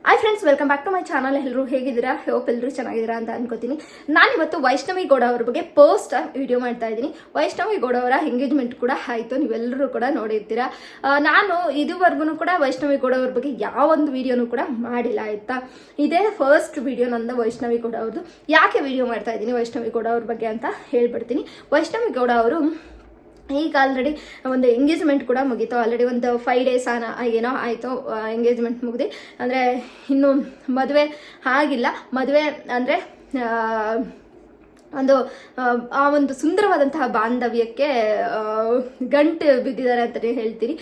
Hi friends, welcome back to my channel. ಎಲ್ಲರೂ ಹೇಗಿದ್ದೀರಾ? Hope ಎಲ್ಲರೂ ಚೆನ್ನಾಗಿದ್ದೀರಾ ಅಂತ ಅನ್ಕೋತೀನಿ. ನಾನಿವತ್ತು ವೈಷ್ಣವಿ ಗೌಡ ಅವ್ರ ಬಗ್ಗೆ ಫಸ್ಟ್ ಟೈಮ್ ವಿಡಿಯೋ ಮಾಡ್ತಾ ಇದ್ದೀನಿ. ವೈಷ್ಣವಿ ಗೌಡ ಅವರ ಎಂಗೇಜ್ಮೆಂಟ್ ಕೂಡ ಆಯಿತು, ನೀವೆಲ್ಲರೂ ಕೂಡ ನೋಡಿರ್ತೀರಾ. ನಾನು ಇದುವರೆಗೂ ಕೂಡ ವೈಷ್ಣವಿ ಗೌಡ ಅವ್ರ ಬಗ್ಗೆ ಯಾವೊಂದು ವಿಡಿಯೋನು ಕೂಡ ಮಾಡಿಲ್ಲ, ಆಯಿತಾ. ಇದೇ ಫಸ್ಟ್ ವಿಡಿಯೋ ನಂದು ವೈಷ್ಣವಿ ಗೌಡ ಅವ್ರದ್ದು. ಯಾಕೆ ವಿಡಿಯೋ ಮಾಡ್ತಾ ಇದ್ದೀನಿ ವೈಷ್ಣವಿ ಗೌಡ ಅವ್ರ ಬಗ್ಗೆ ಅಂತ ಹೇಳ್ಬಿಡ್ತೀನಿ. ವೈಷ್ಣವಿ ಗೌಡ ಅವರು ಈಗ ಆಲ್ರೆಡಿ ಒಂದು ಎಂಗೇಜ್ಮೆಂಟ್ ಕೂಡ ಮುಗೀತು. ಆಲ್ರೆಡಿ ಒಂದು 5 days ಏನೋ ಆಯಿತು ಎಂಗೇಜ್ಮೆಂಟ್ ಮುಗಿದು. ಅಂದರೆ ಇನ್ನು ಮದುವೆ ಆಗಿಲ್ಲ. ಮದುವೆ ಅಂದರೆ ಒಂದು ಸುಂದರವಾದಂತಹ ಬಾಂಧವ್ಯಕ್ಕೆ ಗಂಟು ಬಿದ್ದಿದ್ದಾರೆ ಅಂತಲೇ ಹೇಳ್ತೀನಿ.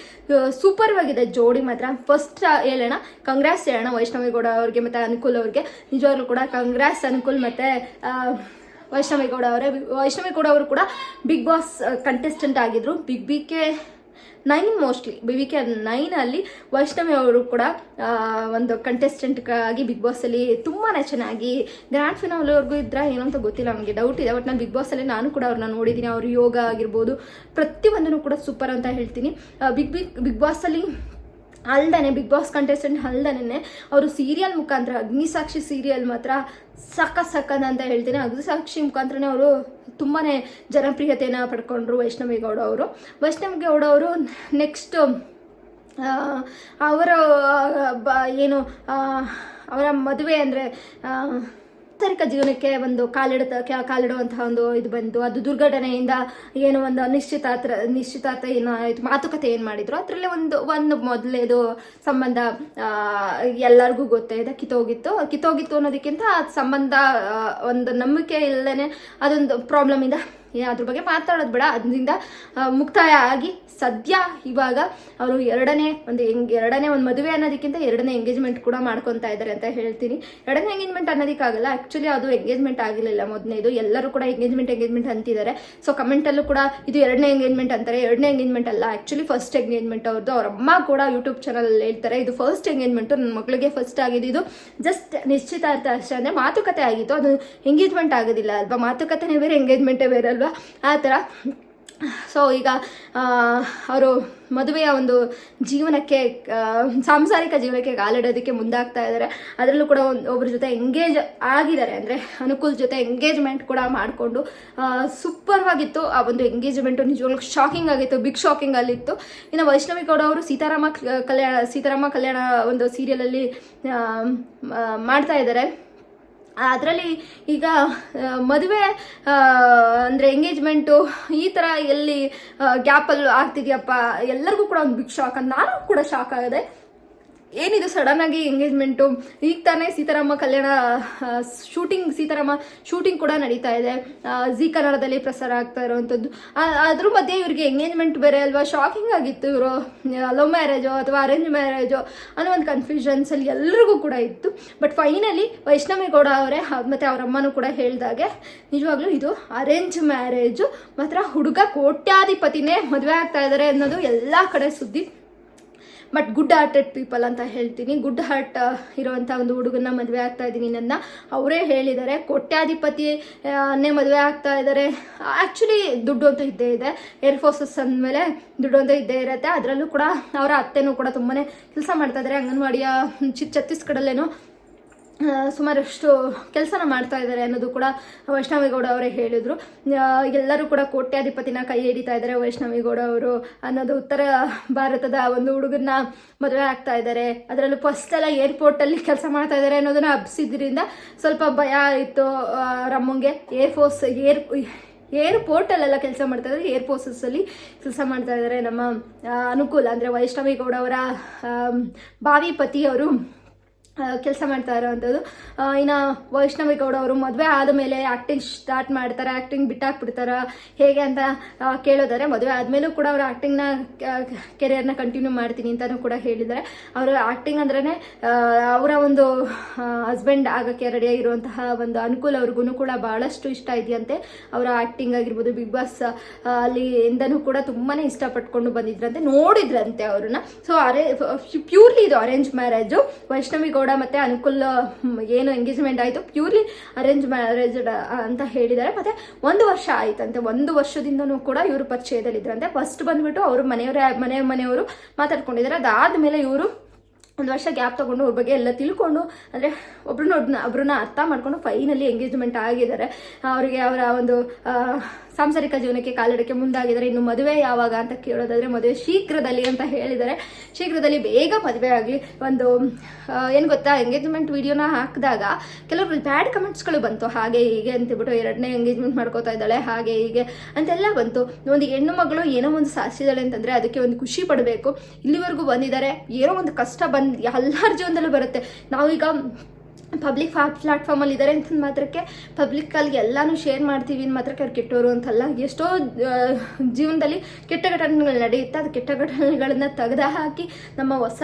ಸೂಪರ್ವಾಗಿದೆ ಜೋಡಿ ಮಾತ್ರ. ಫಸ್ಟ್ ಹೇಳೋಣ, ಕಂಗ್ರಾಟ್ಸ್ ಹೇಳೋಣ ವೈಷ್ಣವಿ ಗೌಡ ಅವ್ರಿಗೆ ಮತ್ತು ಅನುಕೂಲ್ ಅವ್ರಿಗೆ. ನಿಜವಾಗ್ಲೂ ಕೂಡ ಕಂಗ್ರಾಟ್ಸ್ ಅನುಕೂಲ್ ಮತ್ತು ವೈಷ್ಣವಿ ಗೌಡ ಅವರೇ. ವೈಷ್ಣವಿ ಗೌಡ ಅವರು ಕೂಡ ಬಿಗ್ ಬಾಸ್ ಕಂಟೆಸ್ಟೆಂಟ್ ಆಗಿದ್ರು. BK 9 ಮೋಸ್ಟ್ಲಿ BK 9 ವೈಷ್ಣವಿ ಅವರು ಕೂಡ ಒಂದು ಕಂಟೆಸ್ಟೆಂಟ್ ಆಗಿ ಬಿಗ್ ಬಾಸಲ್ಲಿ ತುಂಬಾ ಚೆನ್ನಾಗಿ ಗ್ರ್ಯಾಂಡ್ ಫಿನಾಲೆವರೆಗೂ ಇದ್ರ ಏನೋ ಅಂತ ಗೊತ್ತಿಲ್ಲ, ನನಗೆ ಡೌಟ್ ಇದೆ. ಬಟ್ ನಾನು ಬಿಗ್ ಬಾಸಲ್ಲಿ ನಾನು ಕೂಡ ಅವ್ರನ್ನ ನೋಡಿದ್ದೀನಿ. ಅವ್ರ ಯೋಗ ಆಗಿರ್ಬೋದು ಪ್ರತಿಯೊಂದನ್ನು ಕೂಡ ಸೂಪರ್ ಅಂತ ಹೇಳ್ತೀನಿ. ಬಿಗ್ ಬಾಸಲ್ಲಿ ಅಲ್ದೇ ಬಿಗ್ ಬಾಸ್ ಕಂಟೆಸ್ಟೆಂಟ್ ಅಲ್ದೇ ಅವರು ಸೀರಿಯಲ್ ಮುಖಾಂತರ ಅಗ್ನಿಸಾಕ್ಷಿ ಸೀರಿಯಲ್ ಮಾತ್ರ ಸಖತ್ ಅಂತ ಹೇಳ್ತೀನಿ. ಅಗ್ನಿಸಾಕ್ಷಿ ಮುಖಾಂತರನೇ ಅವರು ತುಂಬಾ ಜನಪ್ರಿಯತೆಯನ್ನು ಪಡ್ಕೊಂಡ್ರು ವೈಷ್ಣವಿ ಗೌಡ ಅವರು. ವೈಷ್ಣವಿ ಗೌಡ ಅವರು ನೆಕ್ಸ್ಟ್ ಅವರ ಅವರ ಮದುವೆ ಅಂದರೆ ವೈಯಕ್ತಿಕ ಜೀವನಕ್ಕೆ ಒಂದು ಕಾಲಿಡುವಂತಹ ಒಂದು ಇದು ಬಂತು. ಅದು ದುರ್ಘಟನೆಯಿಂದ ಏನೋ ಒಂದು ನಿಶ್ಚಿತಾರ್ಥ ಏನಾಯಿತು, ಮಾತುಕತೆ ಏನು ಮಾಡಿದ್ರು ಅದರಲ್ಲೇ ಒಂದು ಮೊದಲೇದು ಸಂಬಂಧ ಎಲ್ಲರಿಗೂ ಗೊತ್ತೇ ಇದೆ, ಕಿತ್ತೋಗಿತ್ತು ಅನ್ನೋದಕ್ಕಿಂತ ಸಂಬಂಧ ಒಂದು ನಂಬಿಕೆ ಇಲ್ಲದೇ ಅದೊಂದು ಪ್ರಾಬ್ಲಮ್ ಇಂದ ಅದ್ರ ಬಗ್ಗೆ ಮಾತಾಡೋದು ಬೇಡ, ಅದರಿಂದ ಮುಕ್ತಾಯ ಆಗಿ ಸದ್ಯ ಇವಾಗ ಅವರು ಎರಡನೇ ಒಂದು ಮದುವೆ ಅನ್ನೋದಕ್ಕಿಂತ ಎರಡನೇ ಎಂಗೇಜ್ಮೆಂಟ್ ಕೂಡ ಮಾಡ್ಕೊತಾ ಇದ್ದಾರೆ ಅಂತ ಹೇಳ್ತೀನಿ. ಎರಡನೇ ಎಂಗೇಜ್ಮೆಂಟ್ ಅನ್ನೋದಕ್ಕಾಗಲ್ಲ, ಆ್ಯಕ್ಚುಲಿ ಅದು ಎಂಗೇಜ್ಮೆಂಟ್ ಆಗಿರಲಿಲ್ಲ ಮೊದಲನೇದು. ಎಲ್ಲರೂ ಕೂಡ ಎಂಗೇಜ್ಮೆಂಟ್ ಅಂತಿದ್ದಾರೆ. ಸೊ ಕಮೆಂಟಲ್ಲೂ ಕೂಡ ಇದು ಎರಡನೇ ಎಂಗೇಜ್ಮೆಂಟ್ ಅಂತಾರೆ. ಎರಡನೇ ಎಂಗೇಜ್ಮೆಂಟ್ ಅಲ್ಲ, ಆ್ಯಕ್ಚುಲಿ ಫಸ್ಟ್ ಎಂಗೇಜ್ಮೆಂಟ್ ಅವ್ರದ್ದು. ಅವ್ರ ಅಮ್ಮ ಕೂಡ ಯೂಟ್ಯೂಬ್ ಚಾನಲಲ್ಲಿ ಹೇಳ್ತಾರೆ ಇದು ಫಸ್ಟ್ ಎಂಗೇಜ್ಮೆಂಟು, ನನ್ನ ಮಗಳಿಗೆ ಫಸ್ಟ್ ಆಗಿದೆ, ಇದು ಜಸ್ಟ್ ನಿಶ್ಚಿತಾರ್ಥ ಅಷ್ಟೇ. ಅಂದರೆ ಮಾತುಕತೆ ಆಗಿತ್ತು, ಅದು ಎಂಗೇಜ್ಮೆಂಟ್ ಆಗೋದಿಲ್ಲ ಅಲ್ವಾ. ಮಾತುಕತೆನೇ ಬೇರೆ, ಎಂಗೇಜ್ಮೆಂಟೇ ಬೇರೆ ಅಲ್ವಾ, ಆ ಥರ. ಸೊ ಈಗ ಅವರು ಮದುವೆಯ ಒಂದು ಜೀವನಕ್ಕೆ, ಸಾಂಸಾರಿಕ ಜೀವನಕ್ಕೆ ಕಾಲಿಡೋದಕ್ಕೆ ಮುಂದಾಗ್ತಾ ಇದ್ದಾರೆ. ಅದರಲ್ಲೂ ಕೂಡ ಒಬ್ಬರ ಜೊತೆ ಎಂಗೇಜ್ ಆಗಿದ್ದಾರೆ. ಅಂದರೆ ಅನುಕೂಲ್ ಜೊತೆ ಎಂಗೇಜ್ಮೆಂಟ್ ಕೂಡ ಮಾಡಿಕೊಂಡು ಸೂಪರ್ವಾಗಿತ್ತು ಆ ಒಂದು ಎಂಗೇಜ್ಮೆಂಟು. ನಿಜವಾಗ್ಲೂ ಶಾಕಿಂಗ್ ಆಗಿತ್ತು, ಬಿಗ್ ಶಾಕಿಂಗ್ ಅಲ್ಲಿತ್ತು. ಇನ್ನು ವೈಷ್ಣವಿ ಗೌಡ ಅವರು ಸೀತಾರಾಮ ಕಲ್ಯಾಣ ಒಂದು ಸೀರಿಯಲಲ್ಲಿ ಮಾಡ್ತಾ ಇದ್ದಾರೆ. ಅದರಲ್ಲಿ ಈಗ ಮದುವೆ ಅಂದರೆ ಎಂಗೇಜ್ಮೆಂಟು ಈ ಥರ ಎಲ್ಲಿ ಗ್ಯಾಪಲ್ಲಿ ಆಗ್ತಿದೆಯಪ್ಪ, ಎಲ್ಲರಿಗೂ ಕೂಡ ಒಂದು ಬಿಗ್ ಶಾಕ್. ನಾನು ಕೂಡ ಶಾಕ್ ಆಗಿದೆ. ಏನಿದು ಸಡನ್ ಆಗಿ ಎಂಗೇಜ್ಮೆಂಟು? ಈಗ ತಾನೇ ಸೀತಾರಾಮ ಶೂಟಿಂಗ್ ಕೂಡ ನಡೀತಾ ಇದೆ, ಜಿ ಕನ್ನಡದಲ್ಲಿ ಪ್ರಸಾರ ಆಗ್ತಾ ಇರೋವಂಥದ್ದು. ಅದ್ರ ಮಧ್ಯೆ ಇವ್ರಿಗೆ ಎಂಗೇಜ್ಮೆಂಟ್ ಬೇರೆ ಅಲ್ವಾ. ಶಾಕಿಂಗ್ ಆಗಿತ್ತು. ಇವರು ಲವ್ ಮ್ಯಾರೇಜೋ ಅಥವಾ ಅರೇಂಜ್ ಮ್ಯಾರೇಜೋ ಅನ್ನೋ ಒಂದು ಕನ್ಫ್ಯೂಷನ್ಸಲ್ಲಿ ಎಲ್ರಿಗೂ ಕೂಡ ಇತ್ತು. ಬಟ್ ಫೈನಲಿ ವೈಷ್ಣವಿ ಗೌಡ ಅವರೇ ಮತ್ತು ಅವ್ರ ಅಮ್ಮನೂ ಕೂಡ ಹೇಳಿದಾಗೆ ನಿಜವಾಗ್ಲೂ ಇದು ಅರೇಂಜ್ ಮ್ಯಾರೇಜು. ಮಾತ್ರ ಹುಡುಗ ಕೋಟ್ಯಾಧಿಪತಿನೇ ಮದುವೆ ಆಗ್ತಾ ಇದ್ದಾರೆ ಅನ್ನೋದು ಎಲ್ಲ ಕಡೆ ಸುದ್ದಿ. ಬಟ್ ಗುಡ್ ಹಾರ್ಟೆಡ್ ಪೀಪಲ್ ಅಂತ ಹೇಳ್ತೀನಿ. ಗುಡ್ ಹಾರ್ಟ್ ಇರುವಂಥ ಒಂದು ಹುಡುಗನ ಮದುವೆ ಆಗ್ತಾ ಇದ್ದೀನಿ ನನ್ನ ಅವರೇ ಹೇಳಿದ್ದಾರೆ. ಕೋಟ್ಯಾಧಿಪತಿನೇ ಮದುವೆ ಆಗ್ತಾ ಇದ್ದಾರೆ. ಆ್ಯಕ್ಚುಲಿ ದುಡ್ಡು ಅಂತೂ ಇದ್ದೇ ಇದೆ, ಏರ್ಫೋರ್ಸಸ್ ಅಂದಮೇಲೆ ದುಡ್ಡು ಅಂತೂ ಇದ್ದೇ ಇರುತ್ತೆ. ಅದರಲ್ಲೂ ಕೂಡ ಅವರ ಅತ್ತೆನೂ ಕೂಡ ತುಂಬಾ ಕೆಲಸ ಮಾಡ್ತಾ ಇದ್ದಾರೆ. ಅಂಗನವಾಡಿಯ ಛತ್ತೀಸ್ಗಢಲ್ಲೇನೋ ಸುಮಾರಷ್ಟು ಕೆಲಸನ ಮಾಡ್ತಾ ಇದ್ದಾರೆ ಅನ್ನೋದು ಕೂಡ ವೈಷ್ಣವಿ ಗೌಡ ಅವರೇ ಹೇಳಿದರು. ಎಲ್ಲರೂ ಕೂಡ ಕೋಟ್ಯಾಧಿಪತಿನ ಕೈ ಹಿಡಿತಾ ಇದ್ದಾರೆ ವೈಷ್ಣವಿ ಗೌಡ ಅವರು ಅನ್ನೋದು. ಉತ್ತರ ಭಾರತದ ಒಂದು ಹುಡುಗನ್ನ ಮದುವೆ ಆಗ್ತಾ ಇದ್ದಾರೆ. ಅದರಲ್ಲೂ ಫಸ್ಟ್ ಎಲ್ಲ ಏರ್ಪೋರ್ಟಲ್ಲಿ ಕೆಲಸ ಮಾಡ್ತಾ ಇದ್ದಾರೆ ಅನ್ನೋದನ್ನ ಹಬ್ಸಿದ್ರಿಂದ ಸ್ವಲ್ಪ ಭಯ ಇತ್ತು ರಮ್ಮಂಗೆ. ಏರ್ಪೋರ್ಟಲ್ಲೆಲ್ಲ ಕೆಲಸ ಮಾಡ್ತಾ ಇದ್ದಾರೆ, ಏರ್ಫೋರ್ಸಸ್ಸಲ್ಲಿ ಕೆಲಸ ಮಾಡ್ತಾ ಇದ್ದಾರೆ ನಮ್ಮ ಅನುಕೂಲ. ಅಂದರೆ ವೈಷ್ಣವಿ ಗೌಡ ಅವರ ಭಾವಿ ಪತಿಯವರು ಕೆಲಸ ಮಾಡ್ತಾ ಇರೋವಂಥದ್ದು. ಇನ್ನು ವೈಷ್ಣವಿ ಗೌಡ ಅವರು ಮದುವೆ ಆದಮೇಲೆ ಆ್ಯಕ್ಟಿಂಗ್ ಸ್ಟಾರ್ಟ್ ಮಾಡ್ತಾರೆ, ಆ್ಯಕ್ಟಿಂಗ್ ಬಿಟ್ಟಾಕ್ಬಿಡ್ತಾರ ಹೇಗೆ ಅಂತ ಕೇಳೋದಾರೆ. ಮದುವೆ ಆದಮೇಲೂ ಕೂಡ ಅವರು ಆ್ಯಕ್ಟಿಂಗ್ನ ಕೆರಿಯರ್ನ ಕಂಟಿನ್ಯೂ ಮಾಡ್ತೀನಿ ಅಂತಲೂ ಕೂಡ ಹೇಳಿದ್ದಾರೆ. ಅವರು ಆ್ಯಕ್ಟಿಂಗ್ ಅಂದ್ರೇ ಅವರ ಒಂದು ಹಸ್ಬೆಂಡ್ ಆಗೋಕ್ಕೆ ರೆಡಿಯಾಗಿರುವಂತಹ ಒಂದು ಅನುಕೂಲ ಅವ್ರಿಗೂ ಕೂಡ ಭಾಳಷ್ಟು ಇಷ್ಟ ಇದೆಯಂತೆ. ಅವರ ಆ್ಯಕ್ಟಿಂಗ್ ಆಗಿರ್ಬೋದು, ಬಿಗ್ ಬಾಸ್ ಅಲ್ಲಿ ಇಂದನೂ ಕೂಡ ತುಂಬಾ ಇಷ್ಟಪಟ್ಕೊಂಡು ಬಂದಿದ್ರಂತೆ, ನೋಡಿದ್ರಂತೆ ಅವ್ರನ್ನ. ಸೊ ಪ್ಯೂರ್ಲಿ ಇದು ಅರೇಂಜ್ ಮ್ಯಾರೇಜು. ವೈಷ್ಣವಿ ಗೌಡ ಮತ್ತೆ ಅನುಕೂಲ್ ಏನು ಎಂಗೇಜ್ಮೆಂಟ್ ಆಯಿತು ಪ್ಯೂರ್ಲಿ ಅರೇಂಜ್ ಮ್ಯಾರೇಜ್ ಅಂತ ಹೇಳಿದ್ದಾರೆ. ಮತ್ತೆ 1 ವರ್ಷ ಆಯ್ತಂತೆ. 1 ವರ್ಷದಿಂದನೂ ಕೂಡ ಇವರು ಪರಿಚಯದಲ್ಲಿದ್ರಂತೆ. ಫಸ್ಟ್ ಬಂದ್ಬಿಟ್ಟು ಅವರು ಮನೆಯವರು ಮಾತಾಡ್ಕೊಂಡಿದ್ದಾರೆ. ಅದಾದ್ಮೇಲೆ ಇವರು ಒಂದು ವರ್ಷ ಗ್ಯಾಪ್ ತೊಗೊಂಡು ಅವ್ರ ಬಗ್ಗೆ ಎಲ್ಲ ತಿಳ್ಕೊಂಡು ಅಂದರೆ ಒಬ್ರನ್ನ ಅರ್ಥ ಮಾಡ್ಕೊಂಡು ಫೈನಲಿ ಎಂಗೇಜ್ಮೆಂಟ್ ಆಗಿದ್ದಾರೆ. ಅವರಿಗೆ ಅವರ ಒಂದು ಸಾಂಸಾರಿಕ ಜೀವನಕ್ಕೆ ಕಾಲಿಡಕ್ಕೆ ಮುಂದಾಗಿದ್ದಾರೆ. ಇನ್ನು ಮದುವೆ ಯಾವಾಗ ಅಂತ ಕೇಳೋದಾದರೆ ಮದುವೆ ಶೀಘ್ರದಲ್ಲಿ ಅಂತ ಹೇಳಿದ್ದಾರೆ. ಶೀಘ್ರದಲ್ಲಿ ಬೇಗ ಮದುವೆ ಆಗಲಿ. ಒಂದು ಏನು ಗೊತ್ತಾ, ಎಂಗೇಜ್ಮೆಂಟ್ ವಿಡಿಯೋನ ಹಾಕಿದಾಗ ಕೆಲವರು ಬ್ಯಾಡ್ ಕಮೆಂಟ್ಸ್ಗಳು ಬಂತು, ಹಾಗೆ ಹೀಗೆ ಅಂತೇಳ್ಬಿಟ್ಟು 2ನೇ ಎಂಗೇಜ್ಮೆಂಟ್ ಮಾಡ್ಕೋತಾ ಇದ್ದಾಳೆ ಹಾಗೆ ಹೀಗೆ ಅಂತೆಲ್ಲ ಬಂತು. ಒಂದು ಹೆಣ್ಣು ಮಗಳು ಏನೋ ಒಂದು ಸಾಧಿಸಿದಾಳೆ ಅಂತಂದರೆ ಅದಕ್ಕೆ ಒಂದು ಖುಷಿ ಪಡಬೇಕು. ಇಲ್ಲಿವರೆಗೂ ಬಂದಿದ್ದಾರೆ, ಏನೋ ಒಂದು ಕಷ್ಟ ಎಲ್ಲರ ಜೀವನದಲ್ಲೂ ಬರುತ್ತೆ. ನಾವೀಗ ಪಬ್ಲಿಕ್ ಪ್ಲಾಟ್ಫಾರ್ಮಲ್ಲಿ ಇದ್ದಾರೆ ಅಂತ ಮಾತ್ರಕ್ಕೆ ಪಬ್ಲಿಕ್ಕಲ್ಲಿ ಎಲ್ಲನೂ ಶೇರ್ ಮಾಡ್ತೀವಿ ಅಂತ ಮಾತ್ರಕ್ಕೆ ಅವ್ರು ಕೆಟ್ಟವರು ಅಂತಲ್ಲ. ಎಷ್ಟೋ ಜೀವನದಲ್ಲಿ ಕೆಟ್ಟ ಘಟನೆಗಳು ನಡೆಯುತ್ತೆ. ಅದು ಕೆಟ್ಟ ಘಟನೆಗಳನ್ನ ತೆಗೆದು ಹಾಕಿ ನಮ್ಮ ಹೊಸ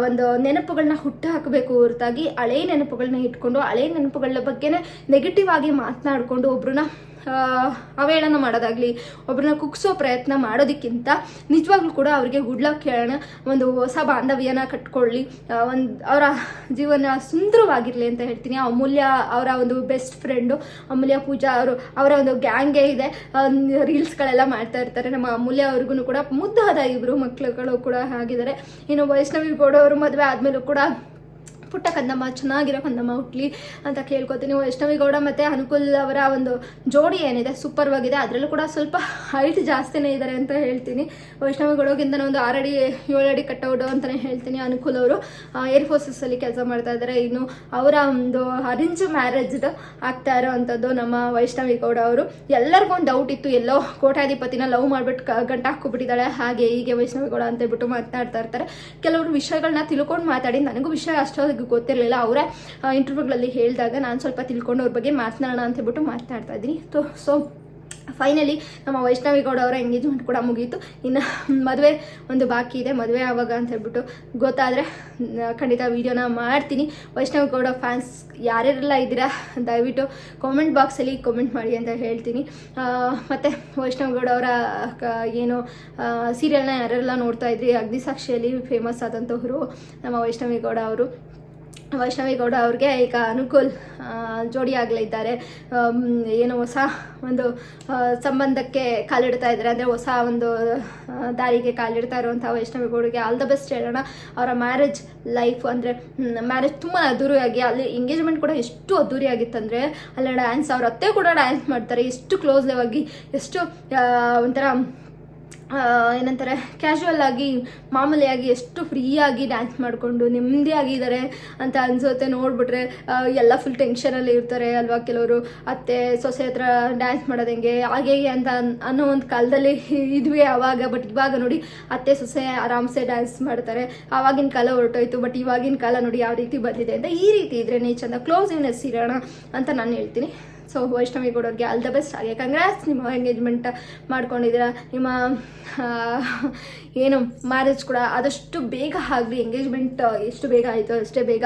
ಒಂದು ನೆನಪುಗಳನ್ನ ಹುಟ್ಟು ಹಾಕಬೇಕು ಹೊರತಾಗಿ ಹಳೆ ನೆನಪುಗಳನ್ನ ಇಟ್ಕೊಂಡು ಹಳೆ ನೆನಪುಗಳ ಬಗ್ಗೆನೇ ನೆಗೆಟಿವ್ ಆಗಿ ಮಾತನಾಡಿಕೊಂಡು ಒಬ್ರನ್ನ ಅವೇಳನ ಮಾಡೋದಾಗ್ಲಿ, ಒಬ್ಬರನ್ನ ಕುಗ್ಸೋ ಪ್ರಯತ್ನ ಮಾಡೋದಕ್ಕಿಂತ ನಿಜವಾಗ್ಲೂ ಕೂಡ ಅವರಿಗೆ ಗುಡ್ ಲಕ್ ಹೇಳೋಣ. ಒಂದು ಹೊಸ ಬಾಂಧವ್ಯನ ಕಟ್ಕೊಳ್ಳಿ, ಅವರ ಜೀವನ ಸುಂದರವಾಗಿರಲಿ ಅಂತ ಹೇಳ್ತೀನಿ. ಅಮೂಲ್ಯ ಅವರ ಒಂದು ಬೆಸ್ಟ್ ಫ್ರೆಂಡು ಅಮೂಲ್ಯ ಪೂಜಾ ಅವರ ಒಂದು ಗ್ಯಾಂಗೇ ಇದೆ. ರೀಲ್ಸ್ಗಳೆಲ್ಲ ಮಾಡ್ತಾ ಇರ್ತಾರೆ. ನಮ್ಮ ಅಮೂಲ್ಯ ಅವ್ರಿಗೂ ಕೂಡ ಮುದ್ದಾದ ಇಬ್ಬರು ಮಕ್ಕಳುಗಳು ಕೂಡ ಆಗಿದ್ದಾರೆ. ಇನ್ನು ವೈಷ್ಣವಿ ಗೌಡ ಅವರು ಮದುವೆ ಆದಮೇಲೂ ಕೂಡ ಪುಟ್ಟ ಕಂದಮ್ಮ, ಚೆನ್ನಾಗಿರೋ ಕಂದಮ್ಮ ಹುಟ್ಲಿ ಅಂತ ಕೇಳ್ಕೊತೀನಿ. ವೈಷ್ಣವಿ ಗೌಡ ಮತ್ತು ಅನುಕೂಲ್ ಅವರ ಒಂದು ಜೋಡಿ ಏನಿದೆ ಸೂಪರ್ವಾಗಿದೆ. ಅದರಲ್ಲೂ ಕೂಡ ಸ್ವಲ್ಪ ಹೈಟ್ ಜಾಸ್ತಿನೇ ಇದ್ದಾರೆ ಅಂತ ಹೇಳ್ತೀನಿ. ವೈಷ್ಣವಿ ಗೌಡಗಿಂತ ಒಂದು 6 ಅಡಿ 7 ಅಡಿ ಕಟ್ಟೌಡು ಅಂತಲೇ ಹೇಳ್ತೀನಿ. ಅನುಕೂಲ್ ಅವರು ಏರ್ಫೋರ್ಸಸ್ಸಲ್ಲಿ ಕೆಲಸ ಮಾಡ್ತಾ ಇದ್ದಾರೆ. ಇನ್ನು ಅವರ ಒಂದು ಅರೇಂಜ್ ಮ್ಯಾರೇಜ್ಡ್ ಆಗ್ತಾ ಇರೋ ಅಂಥದ್ದು ನಮ್ಮ ವೈಷ್ಣವಿ ಗೌಡ ಅವರು. ಎಲ್ಲರಿಗೂ ಒಂದು ಡೌಟ್ ಇತ್ತು, ಎಲ್ಲೋ ಕೋಟ್ಯಾಧಿಪತಿನ ಲವ್ ಮಾಡಿಬಿಟ್ಟು ಗಂಟ ಹಾಕ್ಕೊಬಿಟ್ಟಿದ್ದಾಳೆ ಹಾಗೆ ಹೀಗೆ ವೈಷ್ಣವಿ ಗೌಡ ಅಂತ ಹೇಳ್ಬಿಟ್ಟು ಮಾತನಾಡ್ತಾ ಇರ್ತಾರೆ. ಕೆಲವರು ವಿಷಯಗಳನ್ನ ತಿಳ್ಕೊಂಡು ಮಾತಾಡಿ, ನನಗೂ ವಿಷಯ ಅಷ್ಟೊಂದು ಗೊತ್ತಿರಲಿಲ್ಲ. ಅವರೇ ಇಂಟರ್ವ್ಯೂಗಳಲ್ಲಿ ಹೇಳಿದಾಗ ನಾನು ಸ್ವಲ್ಪ ತಿಳ್ಕೊಂಡು ಅವ್ರ ಬಗ್ಗೆ ಮಾತನಾಡೋಣ ಅಂತ ಹೇಳ್ಬಿಟ್ಟು ಮಾತನಾಡ್ತಾ ಇದ್ದೀನಿ. ಸೊ ಫೈನಲಿ ನಮ್ಮ ವೈಷ್ಣವಿ ಗೌಡ ಅವರ ಎಂಗೇಜ್ಮೆಂಟ್ ಕೂಡ ಮುಗೀತು. ಇನ್ನು ಮದುವೆ ಒಂದು ಬಾಕಿ ಇದೆ. ಮದುವೆ ಯಾವಾಗ ಅಂತ ಹೇಳ್ಬಿಟ್ಟು ಗೊತ್ತಾದರೆ ಖಂಡಿತ ವೀಡಿಯೋನ ಮಾಡ್ತೀನಿ. ವೈಷ್ಣವಿ ಗೌಡ ಫ್ಯಾನ್ಸ್ ಯಾರ್ಯಾರೆಲ್ಲ ಇದ್ದೀರಾ ದಯವಿಟ್ಟು ಕಾಮೆಂಟ್ ಬಾಕ್ಸಲ್ಲಿ ಕಾಮೆಂಟ್ ಮಾಡಿ ಅಂತ ಹೇಳ್ತೀನಿ. ಮತ್ತು ವೈಷ್ಣವಿ ಗೌಡ ಅವರ ಏನು ಸೀರಿಯಲ್ನ ಯಾರೆಲ್ಲ ನೋಡ್ತಾ ಇದ್ರಿ, ಅಗ್ನಿಸಾಕ್ಷಿಯಲ್ಲಿ ಫೇಮಸ್ ಆದಂಥವ್ರು ನಮ್ಮ ವೈಷ್ಣವಿ ಗೌಡ ಅವರು. ವೈಷ್ಣವಿ ಗೌಡ ಅವ್ರಿಗೆ ಈಗ ಅನುಕೂಲ್ ಜೋಡಿ ಆಗಲಿದ್ದಾರೆ. ಏನು ಹೊಸ ಒಂದು ಸಂಬಂಧಕ್ಕೆ ಕಾಲಿಡ್ತಾ ಇದ್ದಾರೆ, ಅಂದರೆ ಹೊಸ ಒಂದು ದಾರಿಗೆ ಕಾಲಿಡ್ತಾ ಇರುವಂಥ ವೈಷ್ಣವಿ ಗೌಡಗೆ ಆಲ್ ದ ಬೆಸ್ಟ್ ಹೇಳೋಣ. ಅವರ ಮ್ಯಾರೇಜ್ ಲೈಫ್ ಅಂದರೆ ಮ್ಯಾರೇಜ್ ತುಂಬ ಅದ್ದೂರಿಯಾಗಿ, ಅಲ್ಲಿ ಎಂಗೇಜ್ಮೆಂಟ್ ಕೂಡ ಎಷ್ಟು ಅದ್ದೂರಿಯಾಗಿತ್ತಂದರೆ ಅಲ್ಲಿ ಡ್ಯಾನ್ಸ್, ಅವ್ರ ಅತ್ತೆ ಕೂಡ ಡ್ಯಾನ್ಸ್ ಮಾಡ್ತಾರೆ. ಎಷ್ಟು ಕ್ಲೋಸ್ಲಿವ್ ಆಗಿ, ಎಷ್ಟು ಒಂಥರ ಏನಂತಾರೆ ಕ್ಯಾಶುವಲ್ ಆಗಿ ಮಾಮೂಲಿಯಾಗಿ ಎಷ್ಟು ಫ್ರೀಯಾಗಿ ಡ್ಯಾನ್ಸ್ ಮಾಡಿಕೊಂಡು ನೆಮ್ಮದಿಯಾಗಿದ್ದಾರೆ ಅಂತ ಅನಿಸುತ್ತೆ. ನೋಡಿಬಿಟ್ರೆ ಎಲ್ಲ ಫುಲ್ ಟೆನ್ಷನಲ್ಲಿ ಇರ್ತಾರೆ ಅಲ್ವಾ ಕೆಲವರು, ಅತ್ತೆ ಸೊಸೆ ಹತ್ರ ಡ್ಯಾನ್ಸ್ ಮಾಡೋದು ಹೆಂಗೆ ಹಾಗೆ ಅಂತ ಅನ್ನೋ ಒಂದು ಕಾಲದಲ್ಲಿ ಇದ್ವಿ ಆವಾಗ. ಬಟ್ ಇವಾಗ ನೋಡಿ ಅತ್ತೆ ಸೊಸೆ ಆರಾಮ್ಸೆ ಡ್ಯಾನ್ಸ್ ಮಾಡ್ತಾರೆ. ಆವಾಗಿನ ಕಾಲ ಹೊರಟೋಯ್ತು, ಬಟ್ ಇವಾಗಿನ ಕಾಲ ನೋಡಿ ಯಾವ ರೀತಿ ಬಂದಿದೆ ಅಂತ. ಈ ರೀತಿ ಇದ್ರೆ ಚಂದ ಕ್ಲೋಸ್ನೆಸ್ ಇರೋಣ ಅಂತ ನಾನು ಹೇಳ್ತೀನಿ. ಸೊ ವೈಷ್ಣವಿ ಗೌಡವ್ರಿಗೆ ಆಲ್ ದ ಬೆಸ್ಟ್. ಹಾಗೆ ಕಂಗ್ರಾಟ್ಸ್, ನಿಮ್ಮ ಎಂಗೇಜ್ಮೆಂಟ್ ಮಾಡ್ಕೊಂಡಿದ್ದೀರಾ. ನಿಮ್ಮ ಏನು ಮ್ಯಾರೇಜ್ ಕೂಡ ಆದಷ್ಟು ಬೇಗ ಆಗಲಿ. ಎಂಗೇಜ್ಮೆಂಟ್ ಎಷ್ಟು ಬೇಗ ಆಯಿತು ಅಷ್ಟೇ ಬೇಗ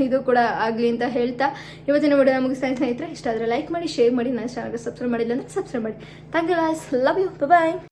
ಇದು ಕೂಡ ಆಗಲಿ ಅಂತ ಹೇಳ್ತಾ ಇವತ್ತಿನ ವಿಡಿಯೋನ ಮುಗಿಸ್ತಾ ಸ್ನೇಹಿತರೆ. ಇಷ್ಟ ಆದರೆ ಲೈಕ್ ಮಾಡಿ, ಶೇರ್ ಮಾಡಿ, ನನ್ನ ಚಾನಲ್ಗೆ ಸಬ್ಸ್ಕ್ರೈಬ್ ಮಾಡಿಲ್ಲ ಅಂದರೆ ಸಬ್ಸ್ಕ್ರೈಬ್ ಮಾಡಿ. Thank you guys, love you, bye.